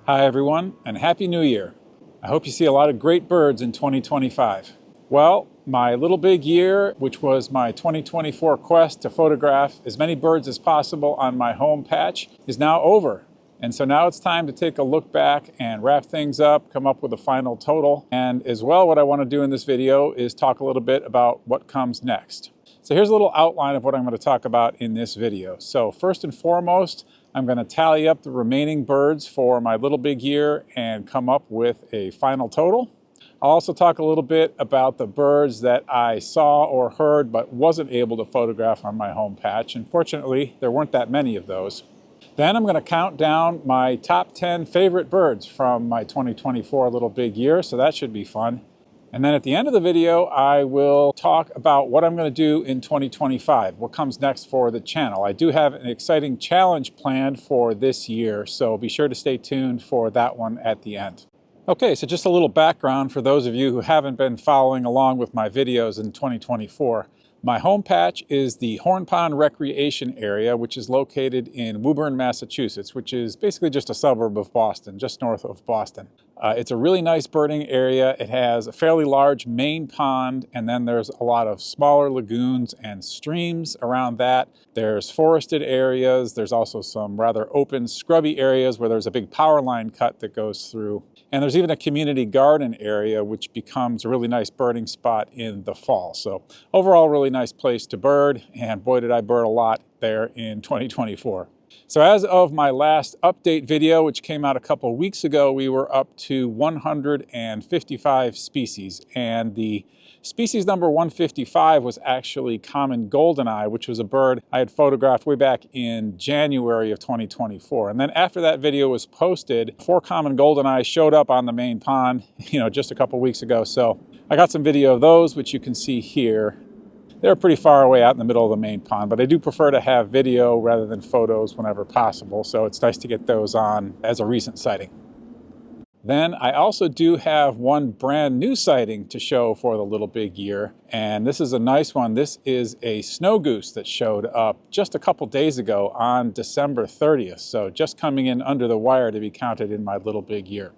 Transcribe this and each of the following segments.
Hi everyone, and Happy New Year. I hope you see a lot of great birds in 2025. Well, my Little Big Year, which was my 2024 quest to photograph as many birds as possible on my home patch, is now over. And so now it's time to take a look back and wrap things up, come up with a final total. And as well, what I want to do in this video is talk a little bit about what comes next. So here's a little outline of what I'm going to talk about in this video. So first and foremost, I'm going to tally up the remaining birds for my Little Big Year and come up with a final total. I'll also talk a little bit about the birds that I saw or heard but wasn't able to photograph on my home patch. Unfortunately, there weren't that many of those. Then I'm going to count down my top 10 favorite birds from my 2024 Little Big Year, so that should be fun. And then at the end of the video, I will talk about what I'm going to do in 2025, what comes next for the channel. I do have an exciting challenge planned for this year, so be sure to stay tuned for that one at the end. Okay, so just a little background for those of you who haven't been following along with my videos in 2024. My home patch is the Horn Pond Recreation Area, which is located in Woburn, Massachusetts, which is basically just a suburb of Boston, just north of Boston. It's a really nice birding area. It has a fairly large main pond, and then there's a lot of smaller lagoons and streams around that. There's forested areas. There's also some rather open, scrubby areas where there's a big power line cut that goes through. And there's even a community garden area, which becomes a really nice birding spot in the fall. So overall, really nice place to bird, and boy, did I bird a lot there in 2024. So as of my last update video, which came out a couple weeks ago, we were up to 155 species, and the species number 155 was actually common goldeneye, which was a bird I had photographed way back in January of 2024. And then after that video was posted, 4 common goldeneyes showed up on the main pond, just a couple weeks ago. So I got some video of those, which you can see here. They're pretty far away out in the middle of the main pond, but I do prefer to have video rather than photos whenever possible, so it's nice to get those on as a recent sighting. Then I also do have one brand new sighting to show for the Little Big Year, and this is a nice one. This is a snow goose that showed up just a couple days ago on December 30th, so just coming in under the wire to be counted in my Little Big Year.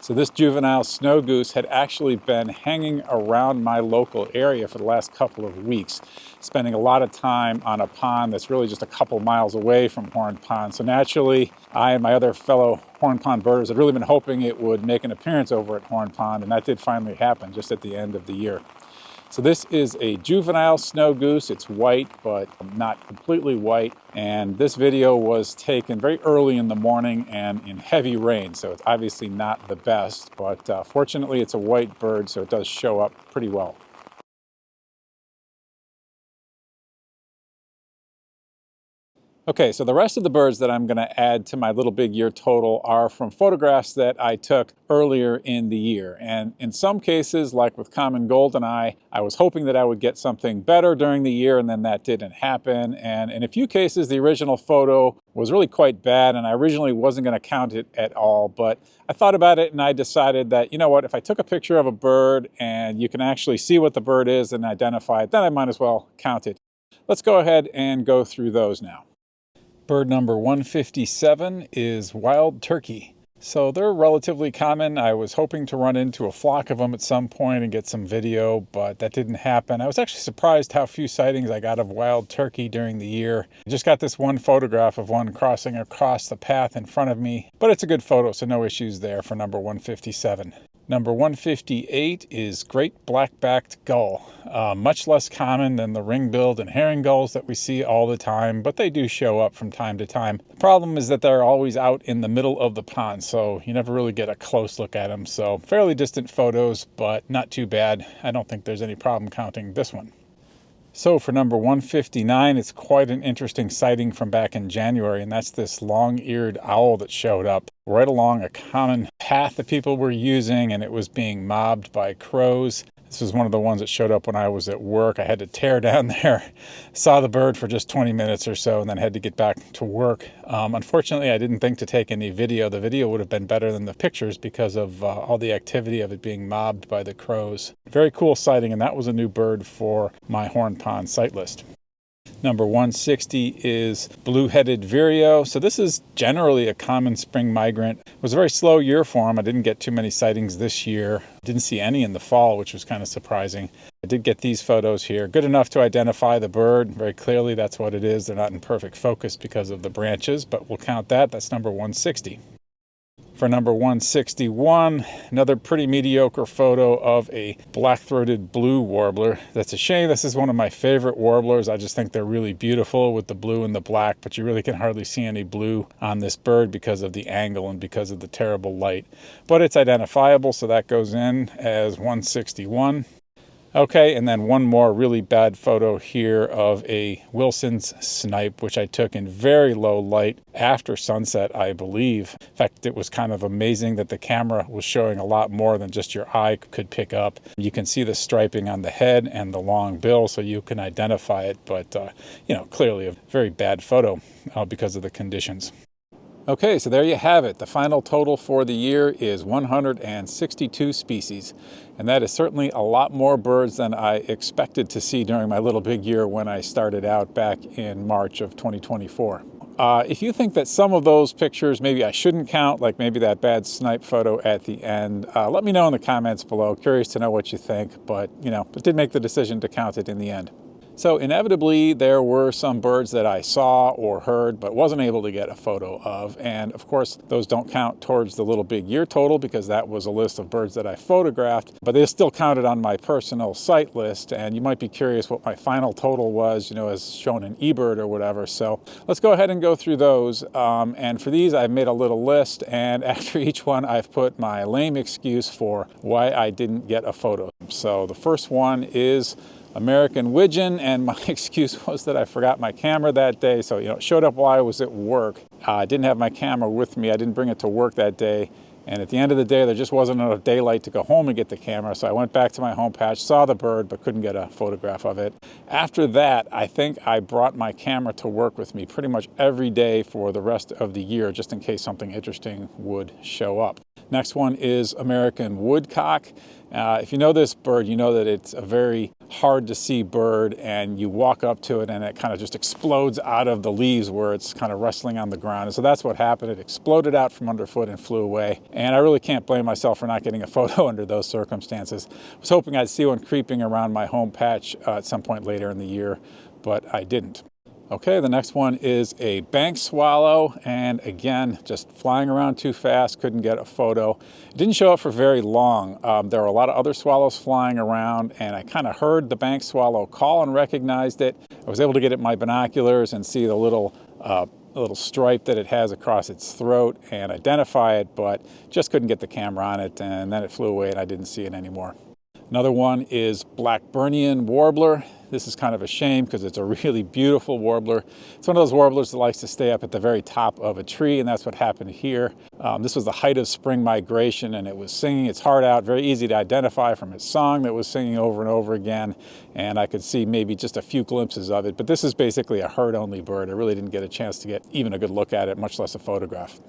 So this juvenile snow goose had actually been hanging around my local area for the last couple of weeks, spending a lot of time on a pond that's really just a couple miles away from Horn Pond. So naturally, I and my other fellow Horn Pond birders had really been hoping it would make an appearance over at Horn Pond, and that did finally happen just at the end of the year. So this is a juvenile snow goose. It's white, but not completely white. And this video was taken very early in the morning and in heavy rain. So it's obviously not the best, but fortunately it's a white bird, so it does show up pretty well. Okay, so the rest of the birds that I'm going to add to my Little Big Year total are from photographs that I took earlier in the year. And in some cases, like with common goldeneye, I was hoping that I would get something better during the year, and then that didn't happen. And in a few cases, the original photo was really quite bad, and I originally wasn't going to count it at all. But I thought about it, and I decided that, you know what, if I took a picture of a bird and you can actually see what the bird is and identify it, then I might as well count it. Let's go ahead and go through those now. Bird number 157 is wild turkey. So they're relatively common. I was hoping to run into a flock of them at some point and get some video, but that didn't happen. I was actually surprised how few sightings I got of wild turkey during the year. I just got this one photograph of one crossing across the path in front of me, but it's a good photo, so no issues there for number 157. Number 158 is great black-backed gull. Much less common than the ring-billed and herring gulls that we see all the time, but they do show up from time to time. The problem is that they're always out in the middle of the pond, so you never really get a close look at them. So fairly distant photos, but not too bad. I don't think there's any problem counting this one. So for number 159, it's quite an interesting sighting from back in January, and that's this long-eared owl that showed up right along a common path that people were using, and it was being mobbed by crows. This was one of the ones that showed up when I was at work. I had to tear down there, saw the bird for just 20 minutes or so, and then had to get back to work. Unfortunately, I didn't think to take any video. The video would have been better than the pictures because of all the activity of it being mobbed by the crows. Very cool sighting, and that was a new bird for my Horn Pond sight list. Number 160 is blue-headed vireo. So this is generally a common spring migrant. It was a very slow year for him. I didn't get too many sightings this year. Didn't see any in the fall, which was kind of surprising. I did get these photos here. Good enough to identify the bird. Very clearly, that's what it is. They're not in perfect focus because of the branches, but we'll count that. That's number 160. For number 161, another pretty mediocre photo of a black-throated blue warbler. That's a shame. This is one of my favorite warblers. I just think they're really beautiful with the blue and the black, but you really can hardly see any blue on this bird because of the angle and because of the terrible light. But it's identifiable, so that goes in as 161. Okay, and then one more really bad photo here of a Wilson's snipe, which I took in very low light after sunset, I believe. In fact, it was kind of amazing that the camera was showing a lot more than just your eye could pick up. You can see the striping on the head and the long bill, so you can identify it, but clearly a very bad photo because of the conditions. Okay, so there you have it. The final total for the year is 162 species. And that is certainly a lot more birds than I expected to see during my little big year when I started out back in March of 2024. If you think that some of those pictures maybe I shouldn't count, like maybe that bad snipe photo at the end, let me know in the comments below. Curious to know what you think, but I did make the decision to count it in the end. So inevitably, there were some birds that I saw or heard but wasn't able to get a photo of. And of course, those don't count towards the little big year total because that was a list of birds that I photographed, but they still counted on my personal site list. And you might be curious what my final total was, as shown in eBird or whatever. So let's go ahead and go through those. And for these, I've made a little list. And after each one, I've put my lame excuse for why I didn't get a photo. So the first one is American widgeon, and my excuse was that I forgot my camera that day. So, it showed up while I was at work. I didn't have my camera with me. I didn't bring it to work that day. And at the end of the day, there just wasn't enough daylight to go home and get the camera. So I went back to my home patch, saw the bird, but couldn't get a photograph of it. After that, I think I brought my camera to work with me pretty much every day for the rest of the year, just in case something interesting would show up. Next one is American woodcock. If you know this bird, you know that it's a very hard to see bird, and you walk up to it and it kind of just explodes out of the leaves where it's kind of wrestling on the ground. And so that's what happened. It exploded out from underfoot and flew away. And I really can't blame myself for not getting a photo under those circumstances. I was hoping I'd see one creeping around my home patch at some point later in the year, but I didn't. Okay, the next one is a bank swallow, and again, just flying around too fast, couldn't get a photo. It didn't show up for very long. There were a lot of other swallows flying around, and I kind of heard the bank swallow call and recognized it. I was able to get it in my binoculars and see the little stripe that it has across its throat and identify it, but just couldn't get the camera on it, and then it flew away and I didn't see it anymore. Another one is Blackburnian warbler. This is kind of a shame because it's a really beautiful warbler. It's one of those warblers that likes to stay up at the very top of a tree, and that's what happened here. This was the height of spring migration, and it was singing its heart out, very easy to identify from its song that was singing over and over again, and I could see maybe just a few glimpses of it. But this is basically a herd-only bird. I really didn't get a chance to get even a good look at it, much less a photograph.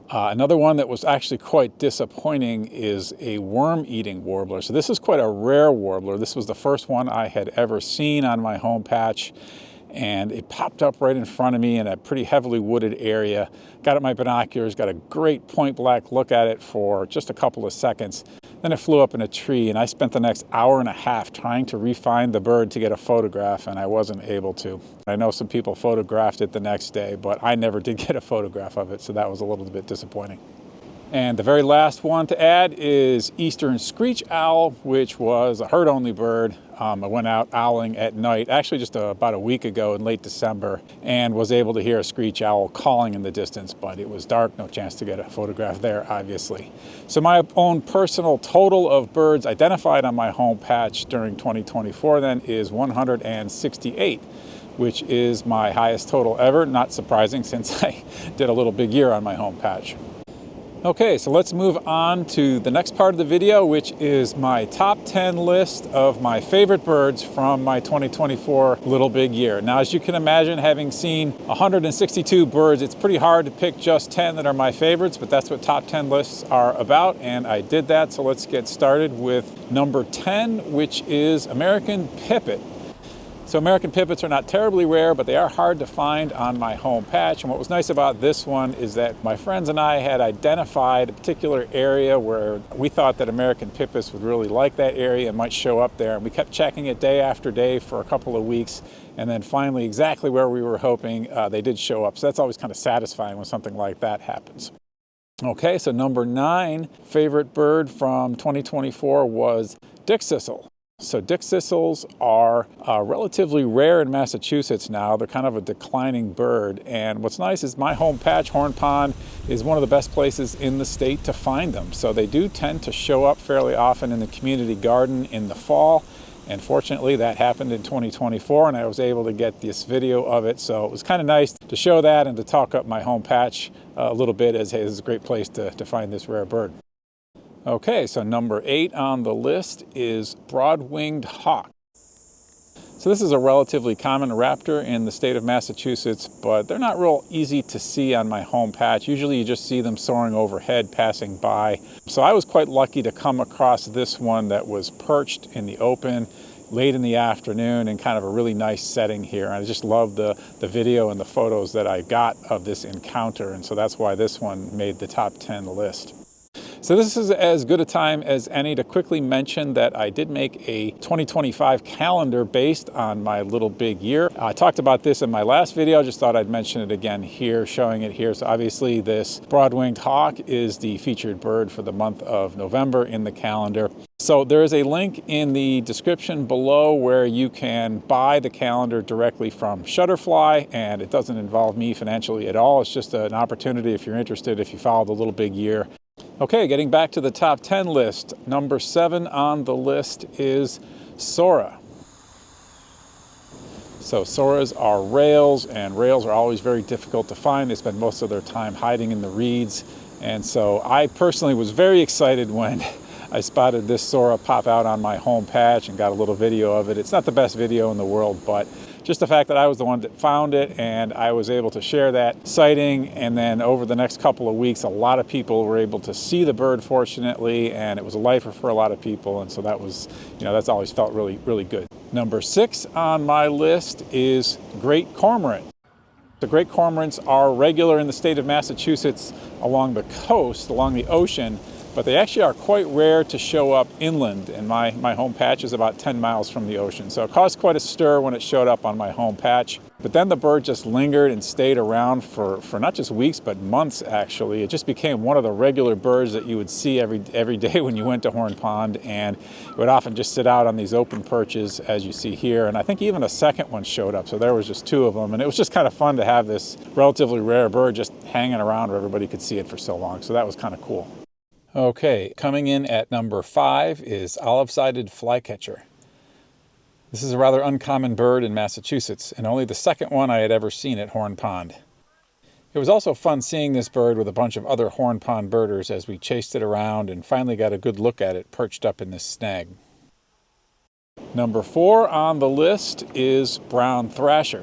Another one that was actually quite disappointing is a worm-eating warbler. So this is quite a rare warbler. This was the first one I had ever seen on my home patch, and it popped up right in front of me in a pretty heavily wooded area. Got at my binoculars, got a great point-blank look at it for just a couple of seconds. Then it flew up in a tree, and I spent the next hour and a half trying to re-find the bird to get a photograph, and I wasn't able to. I know some people photographed it the next day, but I never did get a photograph of it, so that was a little bit disappointing. And the very last one to add is eastern screech owl, which was a herd-only bird. I went out owling at night, actually just about a week ago in late December, and was able to hear a screech owl calling in the distance, but it was dark, no chance to get a photograph there, obviously. So my own personal total of birds identified on my home patch during 2024 then is 168. Which is my highest total ever, not surprising since I did a little big year on my home patch. Okay, so let's move on to the next part of the video, which is my top 10 list of my favorite birds from my 2024 little big year. Now, as you can imagine, having seen 162 birds, it's pretty hard to pick just 10 that are my favorites, but that's what top 10 lists are about, and I did that. So let's get started with number 10, which is American pipit. So American pipits are not terribly rare, but they are hard to find on my home patch. And what was nice about this one is that my friends and I had identified a particular area where we thought that American pipits would really like that area and might show up there. And we kept checking it day after day for a couple of weeks. And then finally, exactly where we were hoping, they did show up. So that's always kind of satisfying when something like that happens. Okay, so number 9 favorite bird from 2024 was dickcissel. So dickcissels are relatively rare in Massachusetts now. They're kind of a declining bird. And what's nice is my home patch, Horn Pond, is one of the best places in the state to find them. So they do tend to show up fairly often in the community garden in the fall. And fortunately, that happened in 2024, and I was able to get this video of it. So it was kind of nice to show that and to talk up my home patch a little bit, as hey, this is a great place to find this rare bird. Okay, so number 8 on the list is broad-winged hawk. So this is a relatively common raptor in the state of Massachusetts, but they're not real easy to see on my home patch. Usually you just see them soaring overhead, passing by. So I was quite lucky to come across this one that was perched in the open late in the afternoon in kind of a really nice setting here. And I just love the video and the photos that I got of this encounter, and so that's why this one made the top 10 list. So this is as good a time as any to quickly mention that I did make a 2025 calendar based on my little big year. I talked about this in my last video, just thought I'd mention it again here, showing it here. So obviously this broad-winged hawk is the featured bird for the month of November in the calendar. So there is a link in the description below where you can buy the calendar directly from Shutterfly, and it doesn't involve me financially at all. It's just an opportunity if you're interested, if you follow the little big year. Okay, getting back to the top 10 list, number 7 on the list is Sora. So Soras are rails, and rails are always very difficult to find. They spend most of their time hiding in the reeds. And so I personally was very excited when I spotted this Sora pop out on my home patch and got a little video of it. It's not the best video in the world, but just the fact that I was the one that found it and I was able to share that sighting, and then over the next couple of weeks a lot of people were able to see the bird, fortunately, and it was a lifer for a lot of people, and so that was, that's always felt really, really good. Number 6 on my list is great cormorant. The great cormorants are regular in the state of Massachusetts along the coast, along the ocean, but they actually are quite rare to show up inland, and my home patch is about 10 miles from the ocean. So it caused quite a stir when it showed up on my home patch. But then the bird just lingered and stayed around for not just weeks, but months, actually. It just became one of the regular birds that you would see every day when you went to Horn Pond, and it would often just sit out on these open perches, as you see here. And I think even a second one showed up, so there was just 2 of them. And it was just kind of fun to have this relatively rare bird just hanging around where everybody could see it for so long. So that was kind of cool. Okay, coming in at number 5 is olive-sided flycatcher. This is a rather uncommon bird in Massachusetts, and only the second one I had ever seen at Horn Pond. It was also fun seeing this bird with a bunch of other Horn Pond birders as we chased it around and finally got a good look at it perched up in this snag. Number 4 on the list is brown thrasher.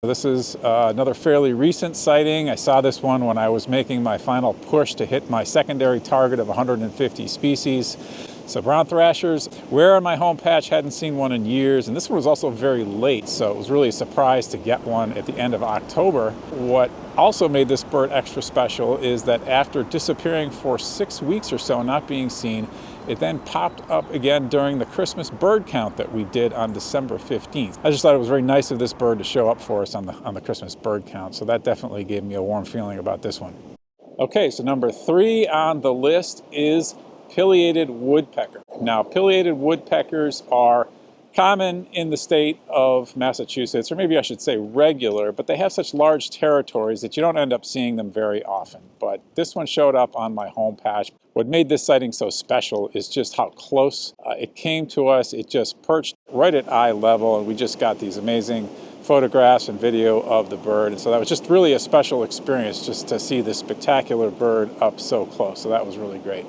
This is another fairly recent sighting. I saw this one when I was making my final push to hit my secondary target of 150 species. So brown thrashers, rare on my home patch, hadn't seen one in years, and this one was also very late, so it was really a surprise to get one at the end of October. What also made this bird extra special is that after disappearing for 6 weeks or so, not being seen, it then popped up again during the Christmas bird count that we did on December 15th. I just thought it was very nice of this bird to show up for us on the Christmas bird count, so that definitely gave me a warm feeling about this one. Okay, so number 3 on the list is pileated woodpecker. Now, pileated woodpeckers are common in the state of Massachusetts, or maybe I should say regular, but they have such large territories that you don't end up seeing them very often. But this one showed up on my home patch. What made this sighting so special is just how close it came to us. It just perched right at eye level, and we just got these amazing photographs and video of the bird. And so that was just really a special experience just to see this spectacular bird up so close. So that was really great.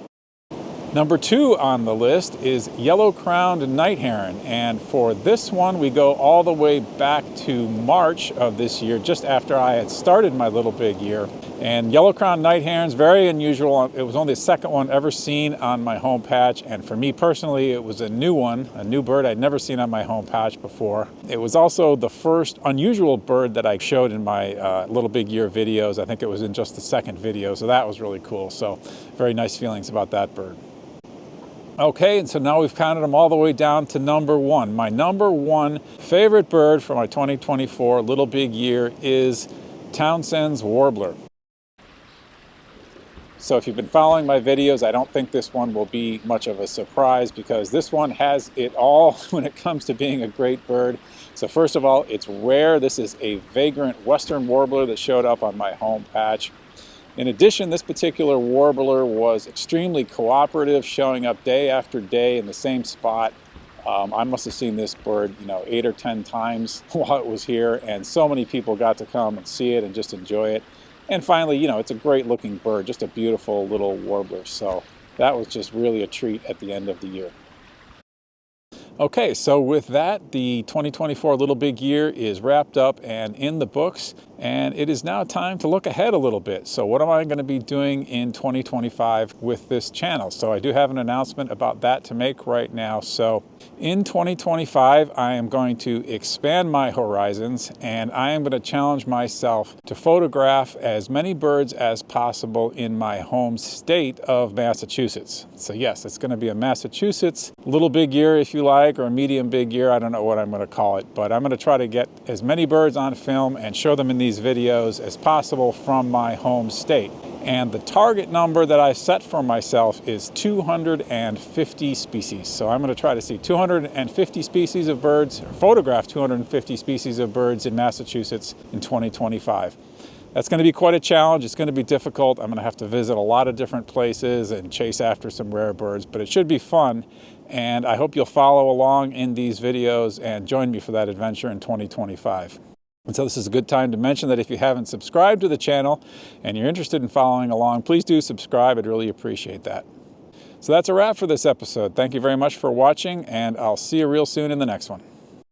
Number 2 on the list is yellow-crowned night heron, and for this one we go all the way back to March of this year, just after I had started my little big year. And yellow-crowned night herons, very unusual. It was only the second one ever seen on my home patch, and for me personally, it was a new one, a new bird I'd never seen on my home patch before. It was also the first unusual bird that I showed in my Little Big Year videos. I think it was in just the second video, so that was really cool. So very nice feelings about that bird. Okay, and so now we've counted them all the way down to number one. My number one favorite bird for my 2024 Little Big Year is Townsend's warbler. So if you've been following my videos, I don't think this one will be much of a surprise because this one has it all when it comes to being a great bird. So first of all, it's rare. This is a vagrant western warbler that showed up on my home patch. In addition, this particular warbler was extremely cooperative, showing up day after day in the same spot. I must have seen this bird, 8 or 10 times while it was here, and so many people got to come and see it and just enjoy it. And finally, it's a great looking bird, just a beautiful little warbler. So that was just really a treat at the end of the year. Okay, so with that, the 2024 Little Big Year is wrapped up and in the books, and it is now time to look ahead a little bit. So what am I going to be doing in 2025 with this channel? So I do have an announcement about that to make right now. So in 2025, I am going to expand my horizons, and I am going to challenge myself to photograph as many birds as possible in my home state of Massachusetts. So yes, it's going to be a Massachusetts Little Big Year, if you like, or a medium big year. I don't know what I'm going to call it, but I'm going to try to get as many birds on film and show them in these videos as possible from my home state. And the target number that I set for myself is 250 species. So I'm going to try to see 250 species of birds, or photograph 250 species of birds in Massachusetts in 2025. That's going to be quite a challenge. It's going to be difficult. I'm going to have to visit a lot of different places and chase after some rare birds, but it should be fun. And I hope you'll follow along in these videos and join me for that adventure in 2025. And so this is a good time to mention that if you haven't subscribed to the channel and you're interested in following along, please do subscribe. I'd really appreciate that. So that's a wrap for this episode. Thank you very much for watching, and I'll see you real soon in the next one.